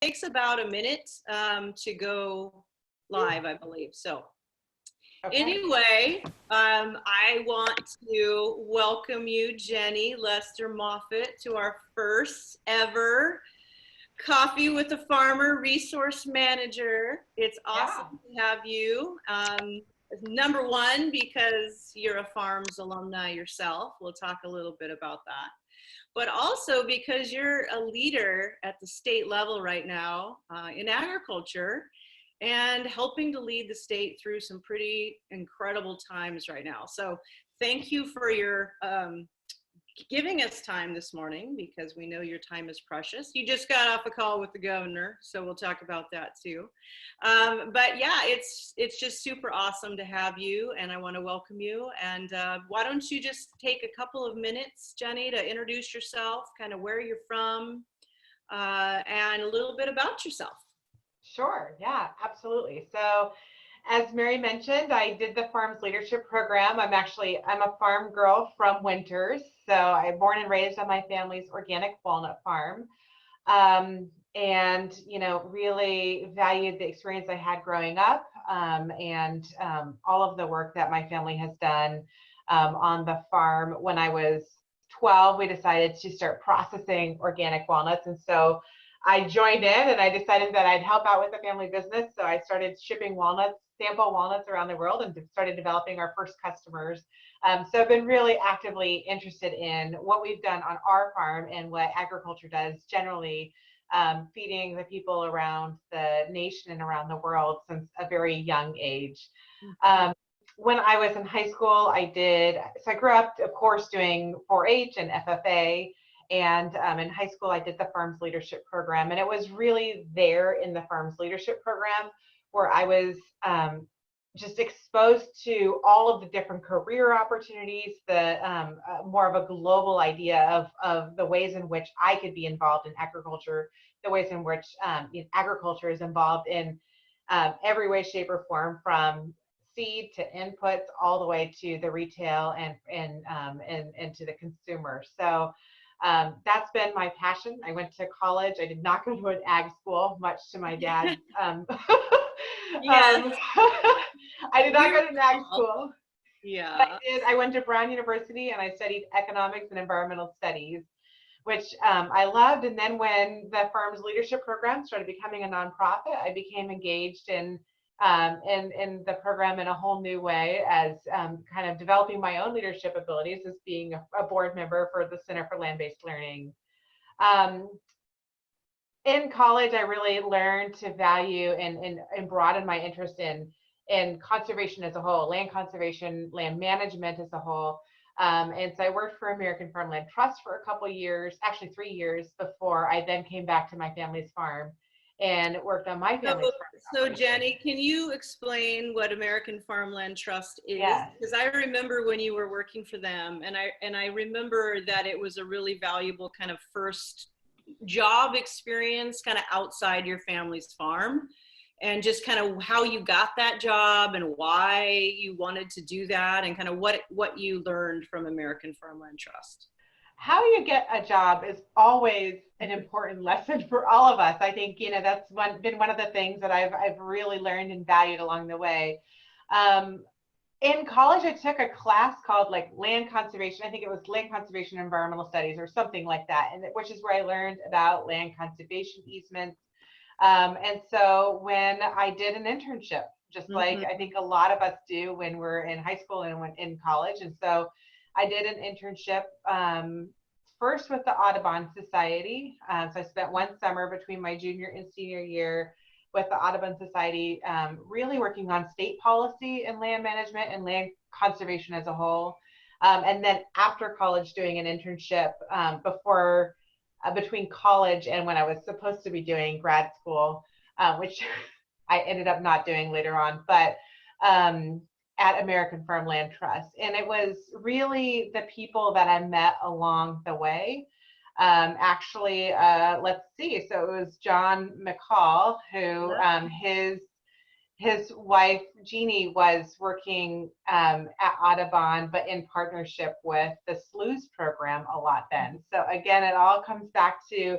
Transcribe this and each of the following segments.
takes about a minute to go live, I believe. So anyway, I want to welcome you, Jenny Lester-Moffitt, to our first ever Coffee with a Farmer Resource Manager. It's awesome to have you. Number one, because you're a Farms alumni yourself. We'll talk a little bit about that. But also because you're a leader at the state level right now in agriculture and helping to lead the state through some pretty incredible times right now. So thank you for your giving us time this morning, because we know your time is precious. You just got off a call with the governor, so we'll talk about that too. But yeah, it's just super awesome to have you, and I want to welcome you. And why don't you just take a couple of minutes, Jenny, to introduce yourself, kind of where you're from, and a little bit about yourself. Sure, yeah, absolutely. So as Mary mentioned, I did the Farms Leadership Program. I'm a farm girl from Winters. So I'm born and raised on my family's organic walnut farm. And, really valued the experience I had growing up, and all of the work that my family has done on the farm. When I was 12, we decided to start processing organic walnuts. And so I joined in and I decided that I'd help out with the family business. So I started shipping sample walnuts around the world and started developing our first customers. So I've been really actively interested in what we've done on our farm and what agriculture does generally, feeding the people around the nation and around the world since a very young age. When I was in high school, I grew up, of course, doing 4-H and FFA. And in high school, I did the Farms Leadership Program. And it was really there in the Farms Leadership Program where I was just exposed to all of the different career opportunities, the more of a global idea of the ways in which I could be involved in agriculture, the ways in which agriculture is involved in every way, shape, or form, from seed to inputs all the way to the retail and to the consumer. So that's been my passion. I went to college. I did not go to an ag school, much to my dad's. Yes. I did not go to an ag school. Yeah. But I went to Brown University and I studied economics and environmental studies, which I loved. And then when the Farms Leadership Program started becoming a nonprofit, I became engaged in the program in a whole new way, as kind of developing my own leadership abilities as being a board member for the Center for Land-Based Learning. In college, I really learned to value and broaden my interest in conservation as a whole, land conservation, land management as a whole. And so I worked for American Farmland Trust for a couple of years, actually 3 years, before I then came back to my family's farm and worked on my family's farm. So Jenny, can you explain what American Farmland Trust is? Yes. Because I remember when you were working for them, and I remember that it was a really valuable kind of first job experience, kind of outside your family's farm, and just kind of how you got that job and why you wanted to do that, and kind of what you learned from American Farmland Trust. How you get a job is always an important lesson for all of us. I think, that's been one of the things that I've really learned and valued along the way. In college, I took a class called land conservation. I think it was land conservation and environmental studies or something like that, and which is where I learned about land conservation easements. And so when I did an internship, just like I think a lot of us do when we're in high school and when in college. And so I did an internship first with the Audubon Society. So I spent one summer between my junior and senior year with the Audubon Society, really working on state policy and land management and land conservation as a whole. And then after college, doing an internship between college and when I was supposed to be doing grad school, which I ended up not doing later on, but at American Farmland Trust. And it was really the people that I met along the way. Let's see. So it was John McCall, who his wife, Jeannie, was working at Audubon, but in partnership with the SLUES program a lot then. So again, it all comes back to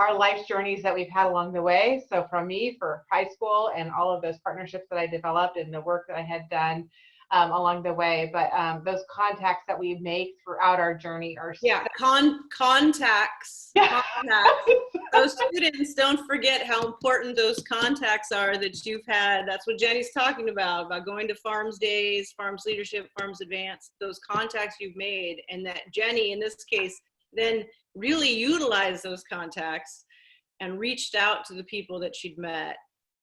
our life's journeys that we've had along the way. So from me for high school and all of those partnerships that I developed and the work that I had done along the way, but those contacts that we make throughout our journey are contacts. Yeah. Contacts. Those students, don't forget how important those contacts are that you've had. That's what Jenny's talking about going to Farms Days, Farms Leadership, Farms Advance, those contacts you've made, and that Jenny, in this case, then really utilized those contacts and reached out to the people that she'd met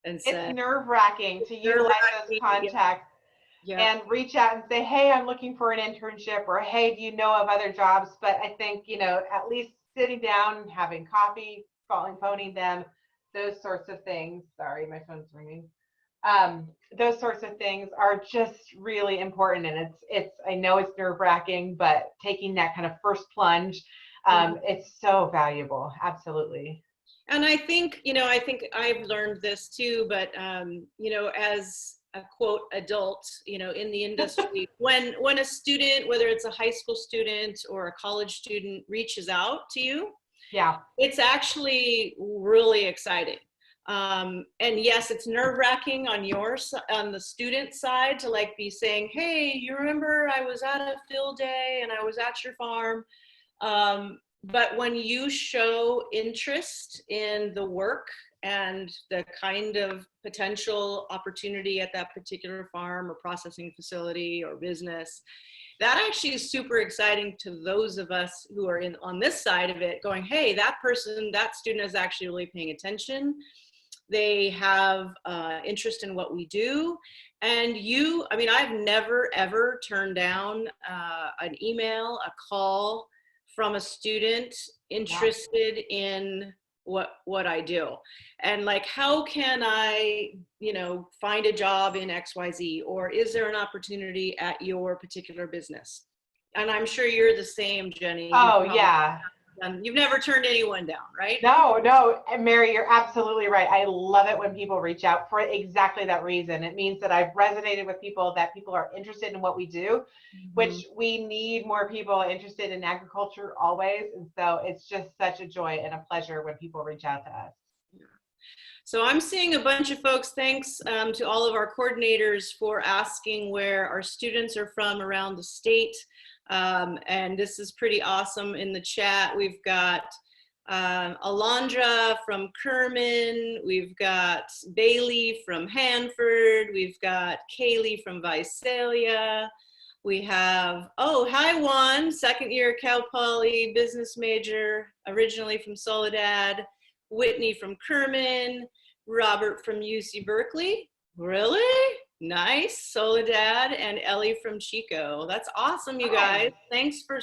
and said, it's nerve-wracking to utilize those contacts. Yeah. And reach out and say, hey, I'm looking for an internship, or hey, do you know of other jobs? But I think, at least sitting down and having coffee, phoning them, those sorts of things. Sorry, my phone's ringing. Those sorts of things are just really important. And I know it's nerve-wracking, but taking that kind of first plunge, it's so valuable. Absolutely. And I think I've learned this too, but, as a quote adult, in the industry, when a student, whether it's a high school student or a college student, reaches out to you, yeah, it's actually really exciting. And yes, it's nerve-wracking on the student side to be saying, hey, you remember I was at a field day and I was at your farm. But when you show interest in the work and the kind of potential opportunity at that particular farm or processing facility or business, that actually is super exciting to those of us who are on this side of it going, hey, that student is actually really paying attention. They have interest in what we do. And I've never, ever turned down an email, a call from a student interested in what I do. And how can I, find a job in XYZ, or is there an opportunity at your particular business? And I'm sure you're the same, Jenny. Oh, yeah. You've never turned anyone down, right? No, Mary, you're absolutely right. I love it when people reach out for exactly that reason. It means that I've resonated with people, that people are interested in what we do, which we need more people interested in agriculture always. And so it's just such a joy and a pleasure when people reach out to us. So I'm seeing a bunch of folks. Thanks to all of our coordinators for asking where our students are from around the state. And this is pretty awesome in the chat. We've got Alondra from Kerman. We've got Bailey from Hanford. We've got Kaylee from Visalia. We have, hi Juan, second year Cal Poly business major, originally from Soledad. Whitney from Kerman, Robert from UC Berkeley. Really? Nice. Soledad, and Ellie from Chico. That's awesome, you guys. Thanks for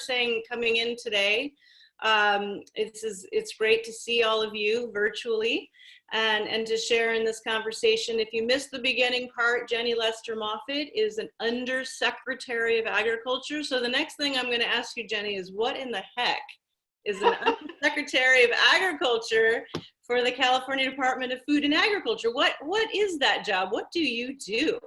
coming in today. It's great to see all of you virtually and to share in this conversation. If you missed the beginning part, Jenny Lester-Moffitt is an Undersecretary of Agriculture. So the next thing I'm going to ask you, Jenny, is what in the heck is an Undersecretary of Agriculture for the California Department of Food and Agriculture? What is that job? What do you do?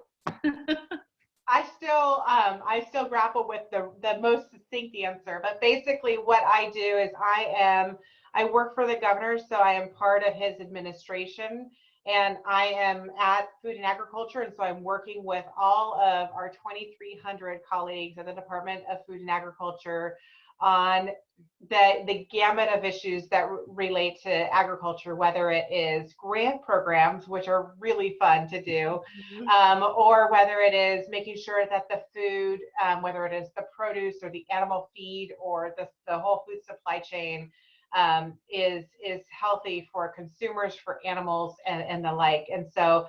I still grapple with the most succinct answer, but basically what I do is I work for the governor, so I am part of his administration, and I am at Food and Agriculture, and so I'm working with all of our 2,300 colleagues at the Department of Food and Agriculture on the gamut of issues that relate to agriculture, whether it is grant programs, which are really fun to do, or whether it is making sure that the food, whether it is the produce or the animal feed or the whole food supply chain, is healthy for consumers, for animals, and the like. And so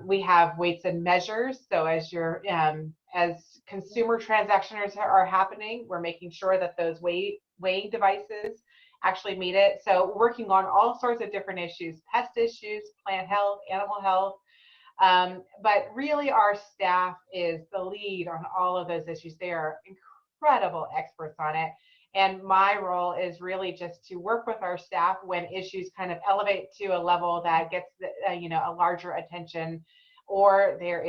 we have weights and measures. So as consumer transactions are happening, we're making sure that those weighing devices actually meet it. So working on all sorts of different issues, pest issues, plant health, animal health. But really our staff is the lead on all of those issues. They are incredible experts on it. And my role is really just to work with our staff when issues kind of elevate to a level that gets a larger attention, or there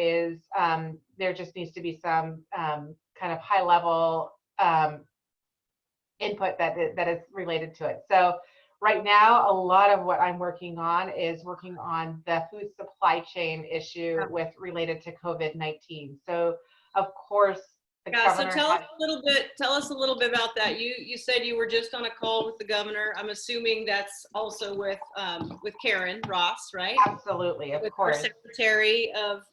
just needs to be some kind of high level input that is related to it. So Right now, a lot of what I'm working on is working on the food supply chain issue related to COVID-19. So, of course, the So governor tell us a little bit about that. You said you were just on a call with the governor. I'm assuming that's also with Karen Ross, right? Absolutely, of With course. our Secretary of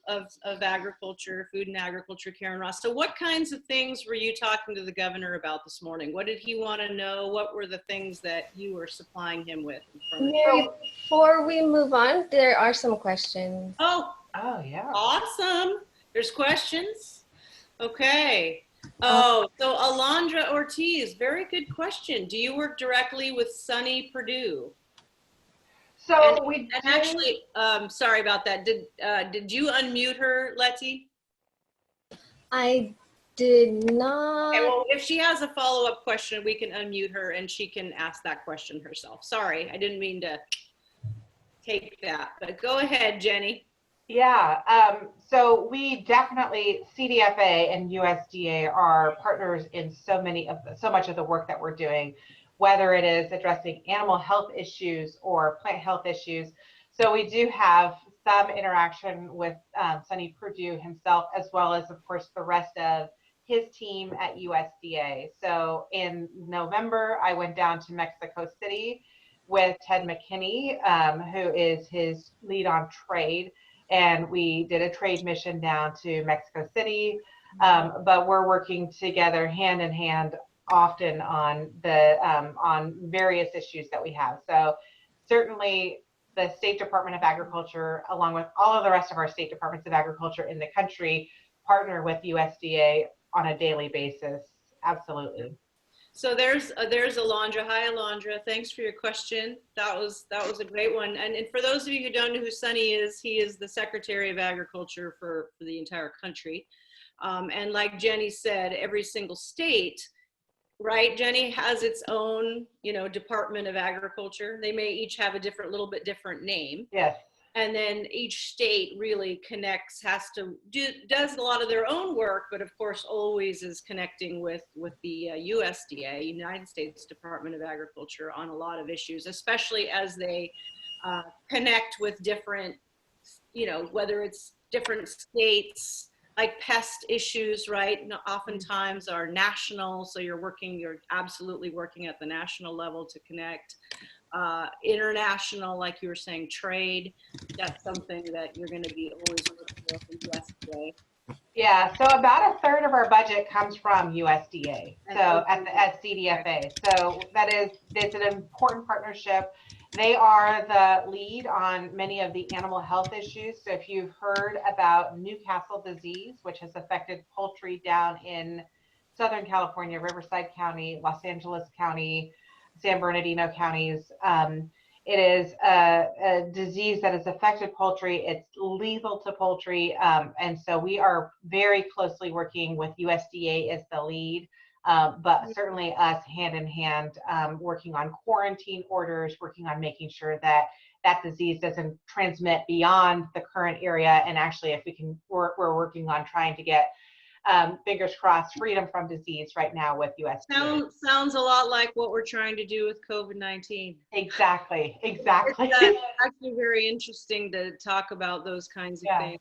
Agriculture, Food and Agriculture, Karen Ross. So what kinds of things were you talking to the governor about this morning? What did he want to know? What were the things that you were supplying him with? Mary, before we move on, there are some questions. Oh Yeah. Awesome. There's questions. Okay. So Alondra Ortiz, very good question. Do you work directly with Sunny Purdue? So actually, sorry about that. Did you unmute her, Letty? I did not. Okay, well, if she has a follow-up question, we can unmute her and she can ask that question herself. Sorry, I didn't mean to take that, but go ahead, Jenny. Yeah, so we definitely, CDFA and USDA are partners in so much of the work that we're doing, whether it is addressing animal health issues or plant health issues. So we do have some interaction with Sunny Purdue himself, as well as, of course, the rest of his team at USDA. So in November, I went down to Mexico City with Ted McKinney, who is his lead on trade. And we did a trade mission down to Mexico City, but we're working together hand in hand often on various issues that we have. So certainly the State Department of Agriculture, along with all of the rest of our state departments of agriculture in the country, partner with USDA on a daily basis. Absolutely. So there's Alondra. Hi, Alondra. Thanks for your question. That was a great one. And for those of you who don't know who Sunny is, he is the Secretary of Agriculture for the entire country. And like Jenny said, every single state, right, Jenny, has its own, Department of Agriculture. They may each have a little bit different name. Yes. And then each state really does a lot of their own work, but of course always is connecting with the USDA, United States Department of Agriculture, on a lot of issues, especially as they connect with different, whether it's different states, like pest issues, right? Oftentimes are national, so you're absolutely working at the national level to connect. International, like you were saying, trade, that's something that you're going to be always working with in USDA. Yeah, so about a third of our budget comes from USDA, so at CDFA. So it's an important partnership. They are the lead on many of the animal health issues. So if you've heard about Newcastle disease, which has affected poultry down in Southern California, Riverside County, Los Angeles County, San Bernardino counties. It is a disease that has affected poultry. It's lethal to poultry. And so we are very closely working with USDA as the lead, but certainly us hand in hand, working on quarantine orders, working on making sure that that disease doesn't transmit beyond the current area. And actually, if we can, we're working on trying to get fingers crossed, freedom from disease right now with USDA. Sounds a lot like what we're trying to do with COVID-19. Exactly. It's actually very interesting to talk about those kinds of things.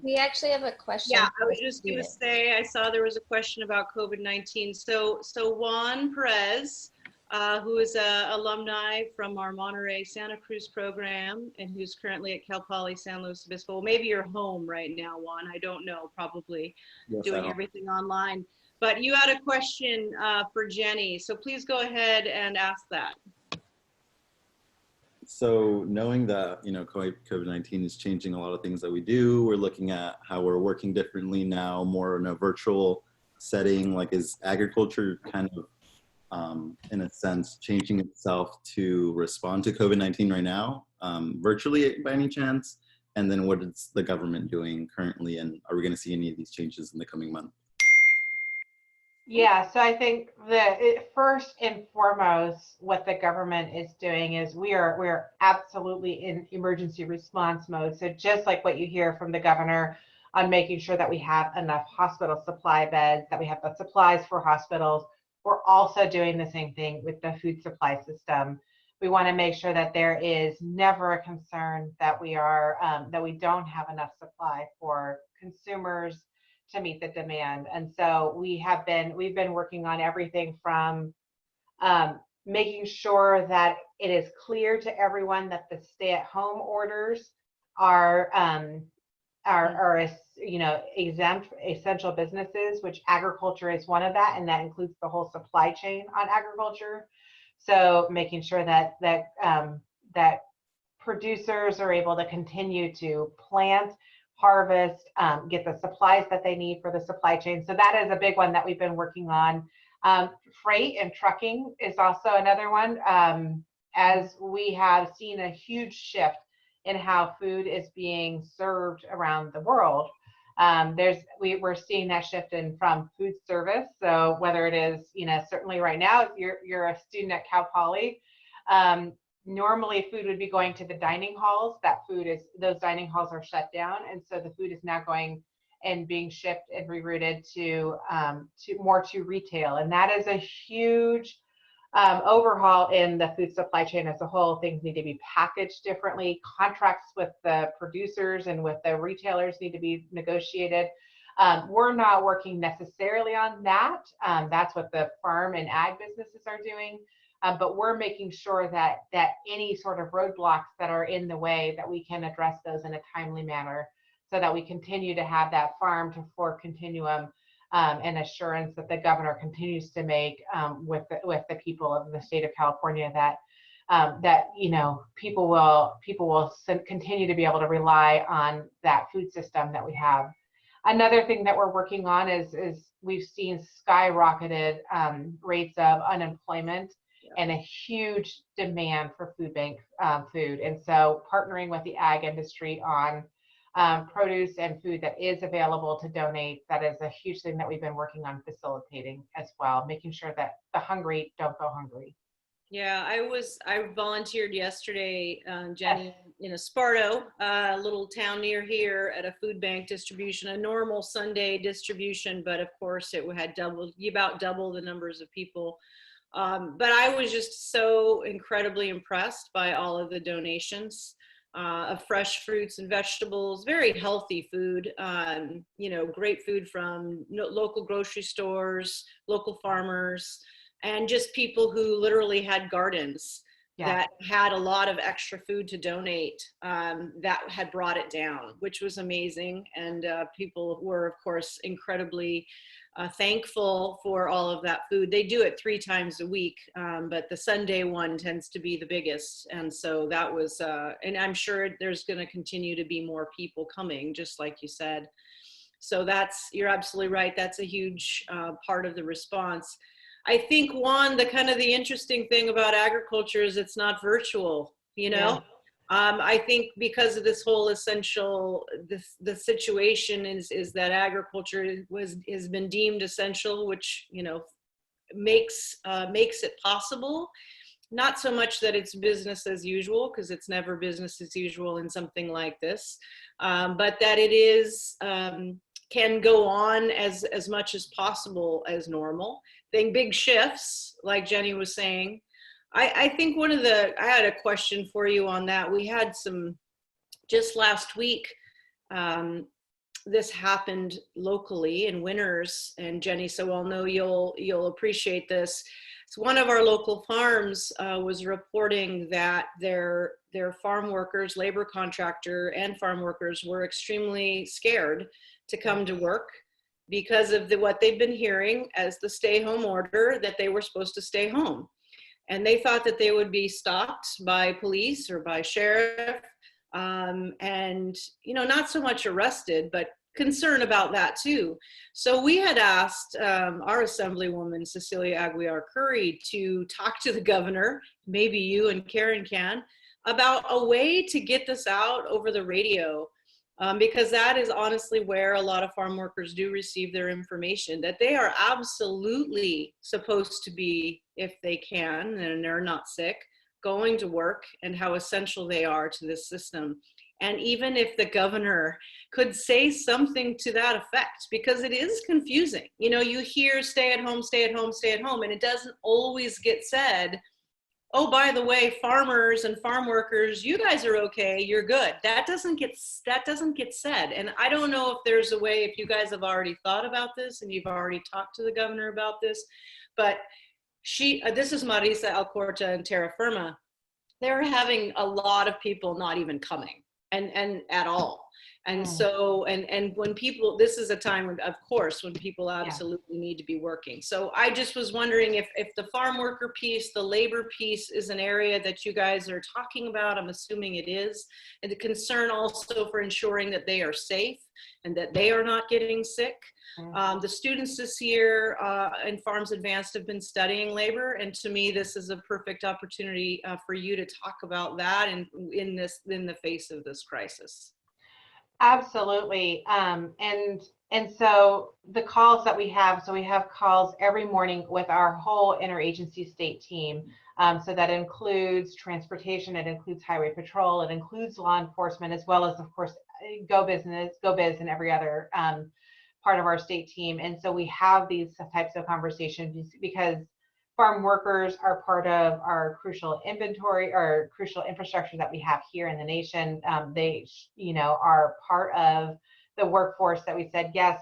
We actually have a question. Yeah, I was just going to say, I saw there was a question about COVID-19. So Juan Perez, who is an alumni from our Monterey Santa Cruz program and who's currently at Cal Poly San Luis Obispo. Well, maybe you're home right now, Juan. I don't know, probably doing everything online. But you had a question for Jenny. So please go ahead and ask that. So knowing that, COVID-19 is changing a lot of things that we do, we're looking at how we're working differently now, more in a virtual setting. Like, is agriculture kind of in a sense, changing itself to respond to COVID-19 right now, virtually by any chance? And then what is the government doing currently? And are we going to see any of these changes in the coming month? Yeah, so I think first and foremost, what the government is doing is we are absolutely in emergency response mode. So just like what you hear from the governor on making sure that we have enough hospital supply beds, that we have the supplies for hospitals, we're also doing the same thing with the food supply system. we want to make sure that there is never a concern that we are that we don't have enough supply for consumers to meet the demand. And so we've been working on everything from making sure that it is clear to everyone that the stay-at-home orders are exempt essential businesses, which agriculture is one of that, and that includes the whole supply chain on agriculture. So making sure that producers are able to continue to plant, harvest, get the supplies that they need for the supply chain. So that is a big one that we've been working on. Freight and trucking is also another one, as we have seen a huge shift in how food is being served around the world. We're seeing that shift from food service. So whether it is, certainly right now, if you're a student at Cal Poly, normally food would be going to the dining halls. Those dining halls are shut down. And so the food is now going and being shipped and rerouted to retail. And that is a huge overhaul in the food supply chain as a whole. Things need to be packaged differently. Contracts with the producers and with the retailers need to be negotiated. We're not working necessarily on that. That's what the farm and ag businesses are doing. But we're making sure that any sort of roadblocks that are in the way, that we can address those in a timely manner, so that we continue to have that farm to fork continuum and assurance that the governor continues to make with the people of the state of California, that people will continue to be able to rely on that food system that we have. Another thing that we're working on is we've seen skyrocketed rates of unemployment and a huge demand for food bank food. And so partnering with the ag industry on produce and food that is available to donate, that is a huge thing that we've been working on facilitating as well, making sure that the hungry don't go hungry. Yeah, I volunteered yesterday, Jenny, in Esparto, a little town near here, at a food bank distribution, a normal Sunday distribution, but of course it had about double the numbers of people. But I was just so incredibly impressed by all of the donations of fresh fruits and vegetables, very healthy food, great food from local grocery stores, local farmers, and just people who literally had gardens that had a lot of extra food to donate, that had brought it down, which was amazing. And people were, of course, incredibly thankful for all of that food. They do it 3 times a week, but the Sunday one tends to be the biggest. And so that was, and I'm sure there's going to continue to be more people coming, just like you said. So you're absolutely right. That's a huge part of the response. I think, Juan, the interesting thing about agriculture is it's not virtual, Yeah. I think because of this whole essential, the situation is that agriculture has been deemed essential, which, makes it possible. Not so much that it's business as usual, because it's never business as usual in something like this, but that it is, can go on as much as possible as normal. Big shifts, like Jenny was saying. I think I had a question for you on that. We had just last week, this happened locally in Winters, and Jenny so well know you'll appreciate this. So one of our local farms was reporting that their farm workers, labor contractor and farm workers were extremely scared to come to work because of what they've been hearing as the stay-home order, that they were supposed to stay home. And they thought that they would be stopped by police or by sheriff, and not so much arrested, but concern about that too. So we had asked our Assemblywoman, Cecilia Aguiar Curry, to talk to the governor, maybe you and Karen can, about a way to get this out over the radio. Because that is honestly where a lot of farm workers do receive their information, that they are absolutely supposed to be, if they can, and they're not sick, going to work, and how essential they are to this system. And even if the governor could say something to that effect, because it is confusing. You hear stay at home, stay at home, stay at home, and it doesn't always get said, oh, by the way, farmers and farm workers, you guys are okay, you're good. That doesn't get said. And I don't know if there's a way, if you guys have already thought about this and you've already talked to the governor about this, but this is Marisa Alcorta and Terra Firma. They're having a lot of people not even coming and at all. And so, and when people, this is a time when, of course, when people absolutely need to be working. So I just was wondering if the farm worker piece, the labor piece is an area that you guys are talking about. I'm assuming it is. And the concern also for ensuring that they are safe and that they are not getting sick. The students this year in Farms Advanced have been studying labor. And to me, this is a perfect opportunity for you to talk about that and in the face of this crisis. Absolutely. And so the calls that we have, so we have calls every morning with our whole interagency state team. So that includes transportation, it includes highway patrol, it includes law enforcement, as well as, of course, Go Biz and every other part of our state team. And so we have these types of conversations because farm workers are part of our crucial inventory or crucial infrastructure that we have here in the nation. They, are part of the workforce that we said, yes,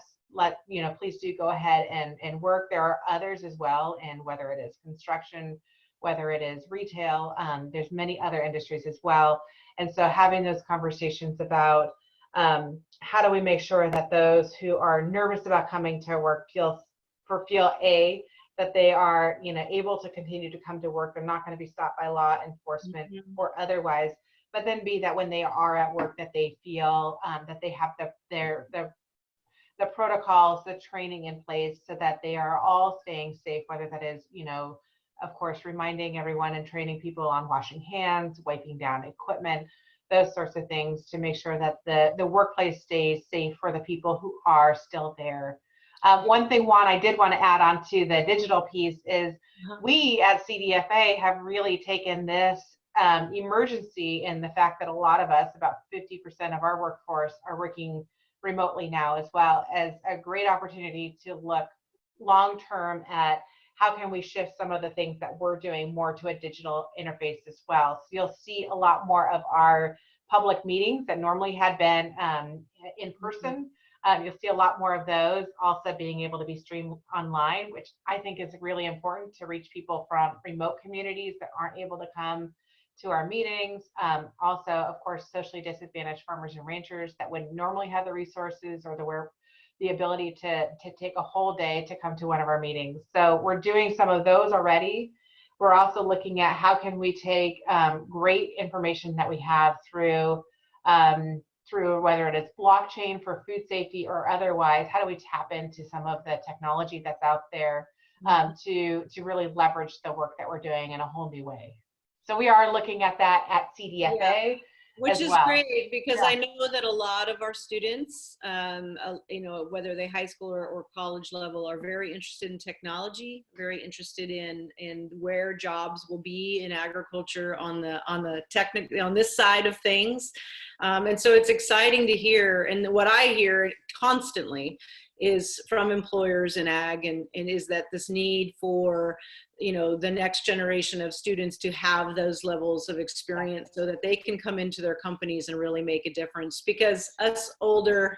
please do go ahead and work. There are others as well, and whether it is construction, whether it is retail, there's many other industries as well. And so having those conversations about how do we make sure that those who are nervous about coming to work feel that they are, able to continue to come to work. They're not going to be stopped by law enforcement or otherwise. But then B, that when they are at work, that they feel that they have the protocols, the training in place, so that they are all staying safe. Whether that is, of course, reminding everyone and training people on washing hands, wiping down equipment, those sorts of things, to make sure that the workplace stays safe for the people who are still there. One thing, Juan, I did want to add on to the digital piece is we at CDFA have really taken this emergency in the fact that a lot of us, about 50% of our workforce, are working remotely now, as well as a great opportunity to look long-term at how can we shift some of the things that we're doing more to a digital interface as well. So you'll see a lot more of our public meetings that normally had been in person. You'll see a lot more of those also being able to be streamed online, which I think is really important to reach people from remote communities that aren't able to come to our meetings. Also, of course, socially disadvantaged farmers and ranchers that would normally have the resources or the ability to take a whole day to come to one of our meetings. So we're doing some of those already. We're also looking at how can we take great information that we have through whether it is blockchain for food safety or otherwise, how do we tap into some of the technology that's out there to really leverage the work that we're doing in a whole new way. So we are looking at that at CDFA. Yeah. Which is well. great, because I know that a lot of our students, whether they high school or college level, are very interested in technology, very interested in where jobs will be in agriculture on this side of things. And so it's exciting to hear, and what I hear constantly is from employers in ag, and is that this need for the next generation of students to have those levels of experience so that they can come into their companies and really make a difference. Because us older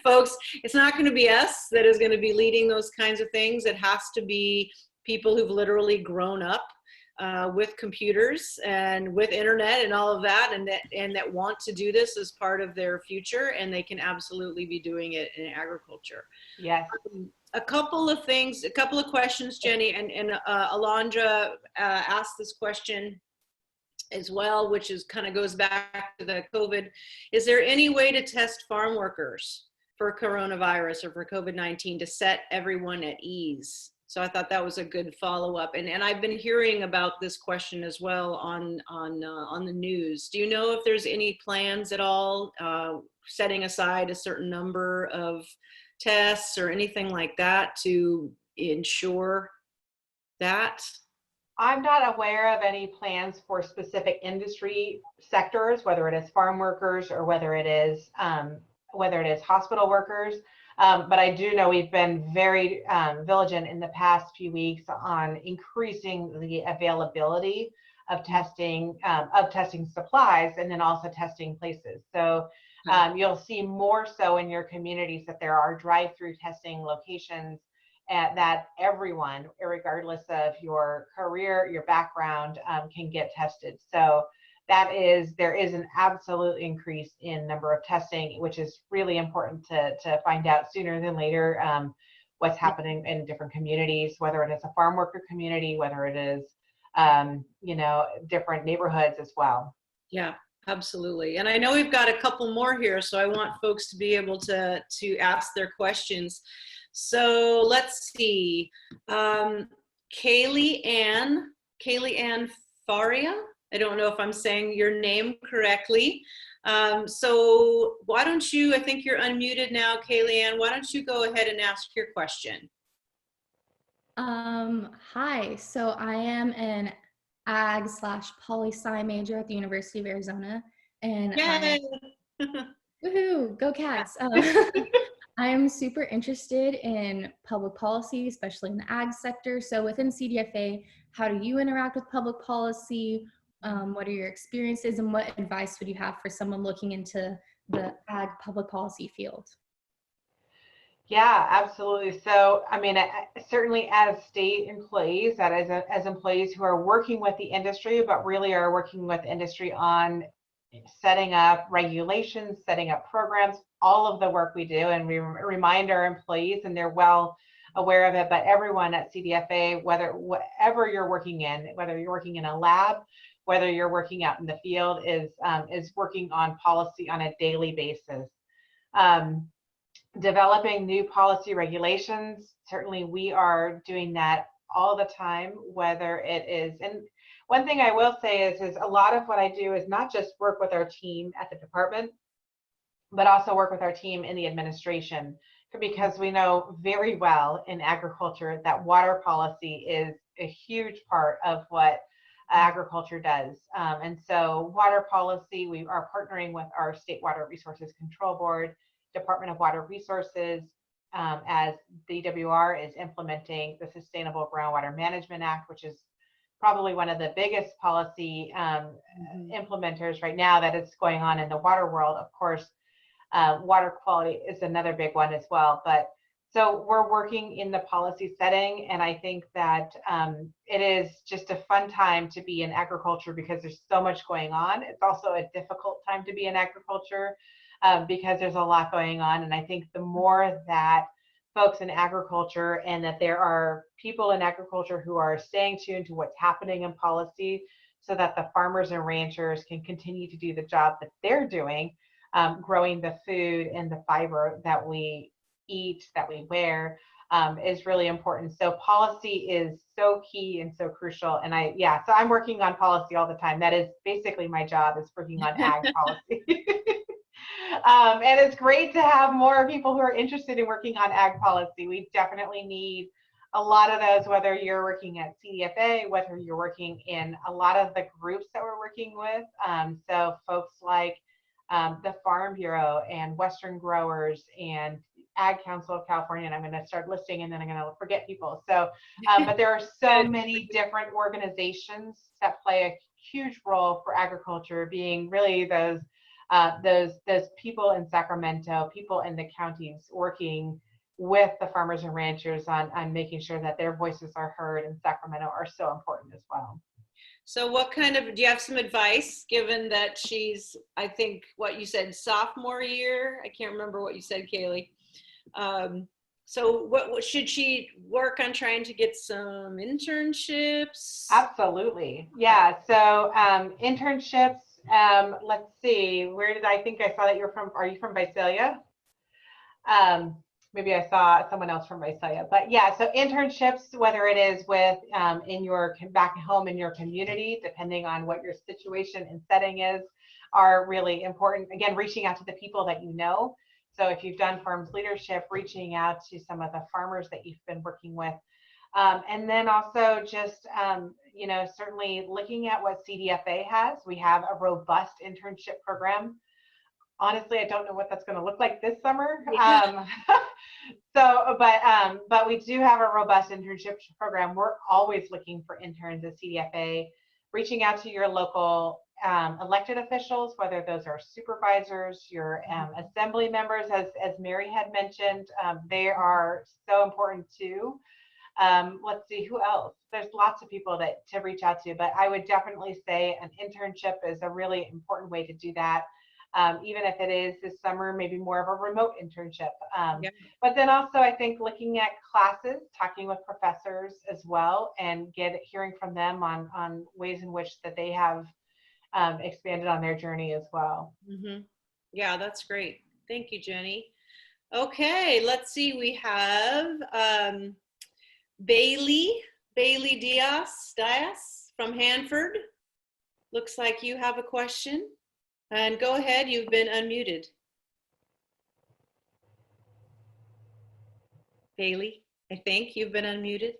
folks, it's not going to be us that is going to be leading those kinds of things. It has to be people who've literally grown up with computers and with internet and all of that, and that want to do this as part of their future, and they can absolutely be doing it in agriculture. Yes. A couple of things, a couple of questions, Jenny, and Alondra asked this question as well, which is kind of goes back to the COVID. Is there any way to test farm workers for coronavirus or for COVID-19 to set everyone at ease? So I thought that was a good follow-up, and I've been hearing about this question as well on the news. Do you know if there's any plans at all, setting aside a certain number of tests or anything like that to ensure that? I'm not aware of any plans for specific industry sectors, whether it is farm workers or whether it is hospital workers. But I do know we've been very vigilant in the past few weeks on increasing the availability of testing supplies, and then also testing places. So you'll see more so in your communities that there are drive-through testing locations that everyone, regardless of your career, your background, can get tested. So there is an absolute increase in number of testing, which is really important to find out sooner than later what's happening in different communities, whether it is a farm worker community, whether it is different neighborhoods as well. Yeah, absolutely. And I know we've got a couple more here, so I want folks to be able to ask their questions. So let's see. Kaylee Ann Faria. I don't know if I'm saying your name correctly. So why don't you, I think you're unmuted now, Kaylee Ann, why don't you go ahead and ask your question? Hi, so I am an ag/poli-sci major at the University of Arizona, and woohoo, go Cats! I am super interested in public policy, especially in the ag sector. So within CDFA, how do you interact with public policy? What are your experiences, and what advice would you have for someone looking into the ag public policy field? Yeah, absolutely. So, I mean, certainly as state employees, that is as employees who are working with the industry, but really are working with industry on setting up regulations, setting up programs, all of the work we do, and we remind our employees, and they're well aware of it, but everyone at CDFA, whatever you're working in, whether you're working in a lab, whether you're working out in the field, is working on policy on a daily basis. Developing new policy regulations, certainly we are doing that all the time, whether it is, and one thing I will say is a lot of what I do is not just work with our team at the department, but also work with our team in the administration, because we know very well in agriculture that water policy is a huge part of what agriculture does. And so water policy, we are partnering with our State Water Resources Control Board, Department of Water Resources, as the DWR is implementing the Sustainable Groundwater Management Act, which is probably one of the biggest policy implementers right now that is going on in the water world. Of course, water quality is another big one as well. But so we're working in the policy setting, and I think that it is just a fun time to be in agriculture because there's so much going on. It's also a difficult time to be in agriculture because there's a lot going on. And I think the more that folks in agriculture, and that there are people in agriculture who are staying tuned to what's happening in policy, so that the farmers and ranchers can continue to do the job that they're doing, growing the food and the fiber that we eat, that we wear, is really important. So policy is so key and so crucial. And so I'm working on policy all the time. That is basically my job, is working on ag policy. And it's great to have more people who are interested in working on ag policy. We definitely need a lot of those, whether you're working at CDFA, whether you're working in a lot of the groups that we're working with. So folks like the Farm Bureau and Western Growers and Ag Council of California, and I'm going to start listing and then I'm going to forget people. So, but there are so many different organizations that play a huge role for agriculture, being really those people in Sacramento, people in the counties working with the farmers and ranchers on making sure that their voices are heard in Sacramento are so important as well. So do you have some advice, given that she's, I think what you said, sophomore year? I can't remember what you said, Kaylee. So what should she work on, trying to get some internships? Absolutely. Yeah. So internships, let's see, I think I saw that you're from, are you from Visalia? Maybe I saw someone else from Visalia, but yeah, so internships, whether it is with back home in your community, depending on what your situation and setting is, are really important. Again, reaching out to the people that you know. So if you've done farms leadership, reaching out to some of the farmers that you've been working with. And then also just, certainly looking at what CDFA has. We have a robust internship program. honestly, I don't know what that's going to look like this summer. Yeah. But we do have a robust internship program. We're always looking for interns at CDFA, reaching out to your local elected officials, whether those are supervisors, your assembly members, as Mary had mentioned. They are so important too. Let's see, who else? There's lots of people to reach out to, but I would definitely say an internship is a really important way to do that. Even if it is this summer, maybe more of a remote internship. Yeah. But then also, I think looking at classes, talking with professors as well, and hearing from them on ways in which that they have expanded on their journey as well. Mm-hmm. Yeah, that's great. Thank you, Jenny. Okay, let's see. We have Bailey Diaz from Hanford. Looks like you have a question. And go ahead, you've been unmuted. Bailey, I think you've been unmuted.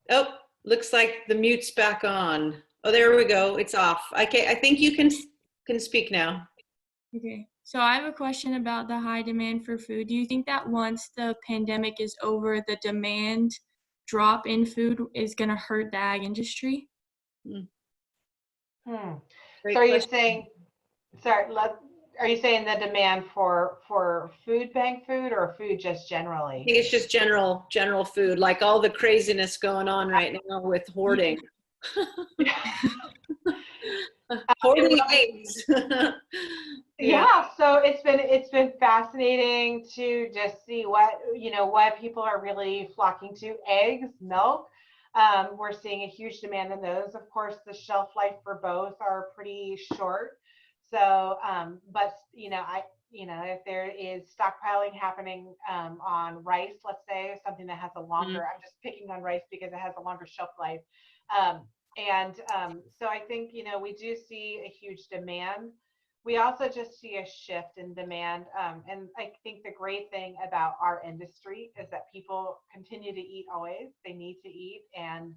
Oh, looks like the mute's back on. Oh, there we go. It's off. Okay, I think you can speak now. Okay, so I have a question about the high demand for food. Do you think that once the pandemic is over, the demand drop in food is going to hurt the ag industry? Great So are you question. saying, are you saying the demand for food bank food or food just generally? I think it's just general food, like all the craziness going on right now with hoarding. Hoarding eggs. Yeah, so it's been fascinating to just see what people are really flocking to. Eggs, milk. We're seeing a huge demand in those. Of course, the shelf life for both are pretty short. So, but if there is stockpiling happening on rice, let's say, something that has a longer, I'm just picking on rice because it has a longer shelf life. So I think, we do see a huge demand. We also just see a shift in demand. And I think the great thing about our industry is that people continue to eat always. They need to eat. And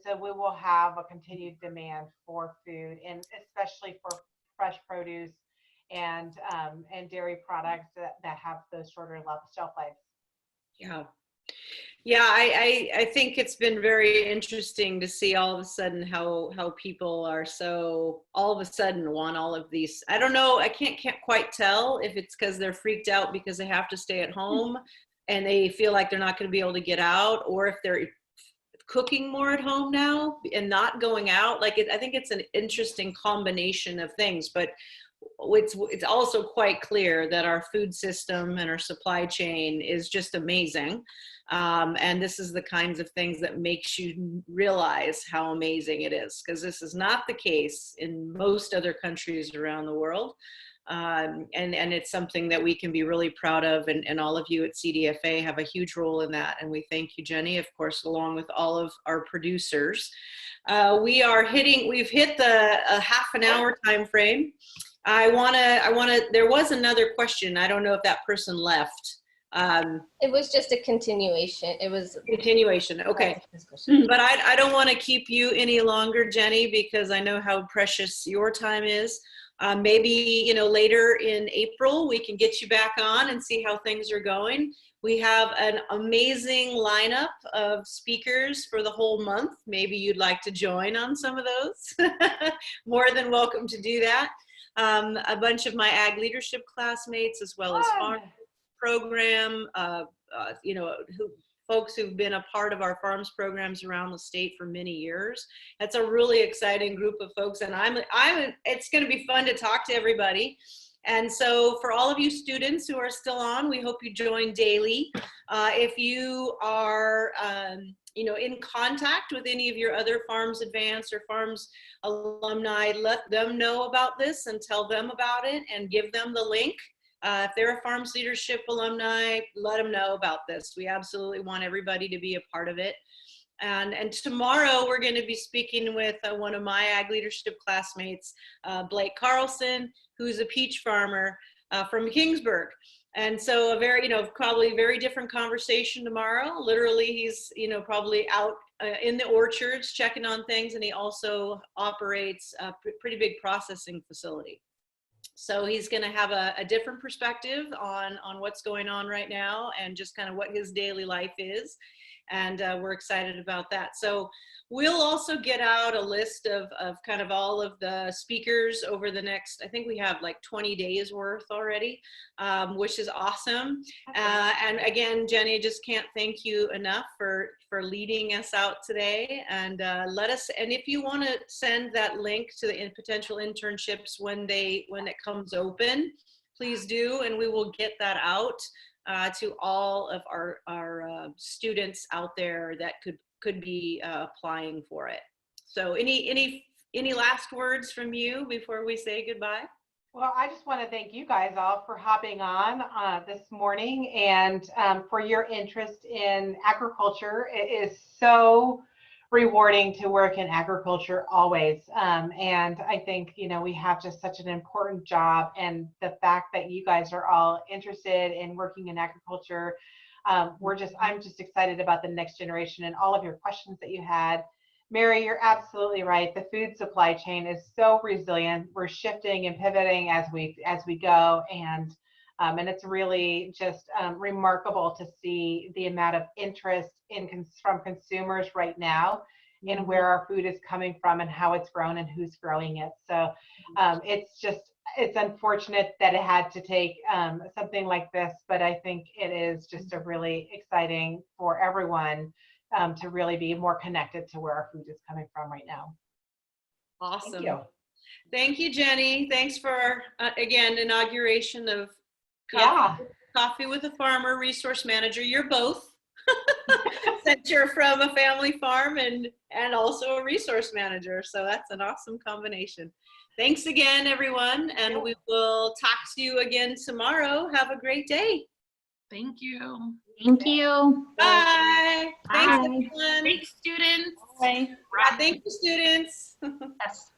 so we will have a continued demand for food, and especially for fresh produce and dairy products that have those shorter shelf lives. Yeah, I think it's been very interesting to see all of a sudden how people are so all of a sudden want all of these. I don't know, I can't quite tell if it's because they're freaked out because they have to stay at home and they feel like they're not going to be able to get out, or if they're cooking more at home now and not going out. I think it's an interesting combination of things, but it's also quite clear that our food system and our supply chain is just amazing. And this is the kinds of things that makes you realize how amazing it is, because this is not the case in most other countries around the world. And it's something that we can be really proud of, and all of you at CDFA have a huge role in that. And we thank you, Jenny, of course, along with all of our producers. We've hit the half an hour time frame. There was another question. I don't know if that person left. It was just a continuation. It was continuation. Okay. But I don't want to keep you any longer, Jenny, because I know how precious your time is. Maybe, later in April, we can get you back on and see how things are going. We have an amazing lineup of speakers for the whole month. Maybe you'd like to join on some of those. More than welcome to do that. A bunch of my ag leadership classmates, as well as farm program, folks who've been a part of our farms programs around the state for many years. That's a really exciting group of folks, and it's going to be fun to talk to everybody. And so for all of you students who are still on, we hope you join daily. If you are in contact with any of your other Farms Advanced or Farms alumni, let them know about this and tell them about it and give them the link. If they're a Farms Leadership alumni, let them know about this. We absolutely want everybody to be a part of it. And tomorrow we're going to be speaking with one of my ag leadership classmates, Blake Carlson, who's a peach farmer from Kingsburg. And so a very, probably very different conversation tomorrow. Literally, he's, probably out in the orchards checking on things, and he also operates a pretty big processing facility. So he's going to have a different perspective on what's going on right now and just kind of what his daily life is. And we're excited about that. So we'll also get out a list of kind of all of the speakers over the next, I think we have like 20 days worth already, which is awesome. And again, Jenny, just can't thank you enough for leading us out today. And and if you want to send that link to the potential internships when it comes open, please do, and we will get that out to all of our students out there that could be applying for it. So any last words from you before we say goodbye? Well, I just want to thank you guys all for hopping on this morning and for your interest in agriculture. It is so rewarding to work in agriculture always. And I think, we have just such an important job, and the fact that you guys are all interested in working in agriculture, I'm just excited about the next generation and all of your questions that you had. Mary, you're absolutely right. The food supply chain is so resilient. We're shifting and pivoting as we go, and it's really just remarkable to see the amount of interest from consumers right now in where our food is coming from and how it's grown and who's growing it. So it's unfortunate that it had to take something like this, but I think it is just a really exciting for everyone to really be more connected to where our food is coming from right now. Awesome. Thank you. Thank you, Jenny. Thanks for, again, inauguration of Coffee with a Farmer Resource Manager. You're both. Since you're from a family farm and also a resource manager. So that's an awesome combination. Thanks again, everyone. And we will talk to you again tomorrow. Have a great day. Thank you. Thank you. Bye. Thanks, Bye. everyone. Thanks, students. Bye. Thank you, students. Yes.